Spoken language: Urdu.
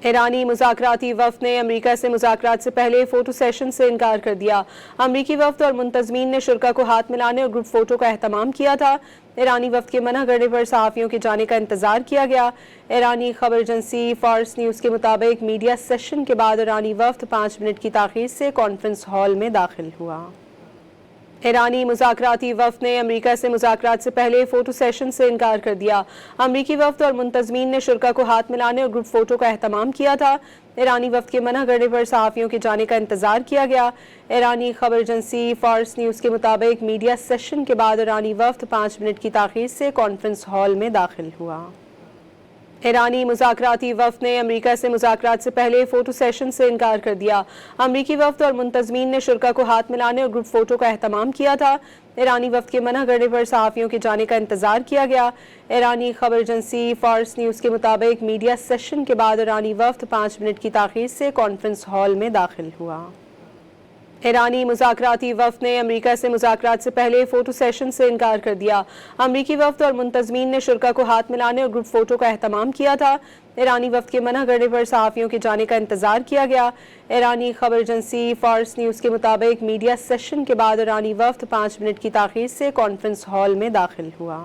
ایرانی مذاکراتی وفد نے امریکہ سے مذاکرات سے پہلے فوٹو سیشن سے انکار کر دیا۔ امریکی وفد اور منتظمین نے شرکاء کو ہاتھ ملانے اور گروپ فوٹو کا اہتمام کیا تھا۔ ایرانی وفد کے منع کرنے پر صحافیوں کے جانے کا انتظار کیا گیا۔ ایرانی خبر ایجنسی فارس نیوز کے مطابق میڈیا سیشن کے بعد ایرانی وفد 5 منٹ کی تاخیر سے کانفرنس ہال میں داخل ہوا۔ ایرانی مذاکراتی وفد نے امریکہ سے مذاکرات سے پہلے فوٹو سیشن سے انکار کر دیا۔ امریکی وفد اور منتظمین نے شرکاء کو ہاتھ ملانے اور گروپ فوٹو کا اہتمام کیا تھا۔ ایرانی وفد کے منع کرنے پر صحافیوں کے جانے کا انتظار کیا گیا۔ ایرانی خبر ایجنسی فارس نیوز کے مطابق میڈیا سیشن کے بعد ایرانی وفد 5 منٹ کی تاخیر سے کانفرنس ہال میں داخل ہوا۔ ایرانی مذاکراتی وفد نے امریکہ سے مذاکرات سے پہلے فوٹو سیشن سے انکار کر دیا۔ امریکی وفد اور منتظمین نے شرکاء کو ہاتھ ملانے اور گروپ فوٹو کا اہتمام کیا تھا۔ ایرانی وفد کے منع کرنے پر صحافیوں کے جانے کا انتظار کیا گیا۔ ایرانی خبر ایجنسی فارس نیوز کے مطابق میڈیا سیشن کے بعد ایرانی وفد 5 منٹ کی تاخیر سے کانفرنس ہال میں داخل ہوا۔ ایرانی مذاکراتی وفد نے امریکہ سے مذاکرات سے پہلے فوٹو سیشن سے انکار کر دیا۔ امریکی وفد اور منتظمین نے شرکاء کو ہاتھ ملانے اور گروپ فوٹو کا اہتمام کیا تھا۔ ایرانی وفد کے منع کرنے پر صحافیوں کے جانے کا انتظار کیا گیا۔ ایرانی خبر ایجنسی فارس نیوز کے مطابق میڈیا سیشن کے بعد ایرانی وفد 5 منٹ کی تاخیر سے کانفرنس ہال میں داخل ہوا۔ ایرانی مذاکراتی وفد نے امریکہ سے مذاکرات سے پہلے فوٹو سیشن سے انکار کر دیا۔ امریکی وفد اور منتظمین نے شرکاء کو ہاتھ ملانے اور گروپ فوٹو کا اہتمام کیا تھا۔ ایرانی وفد کے منع کرنے پر صحافیوں کے جانے کا انتظار کیا گیا۔ ایرانی خبر ایجنسی فارس نیوز کے مطابق میڈیا سیشن کے بعد ایرانی وفد 5 منٹ کی تاخیر سے کانفرنس ہال میں داخل ہوا۔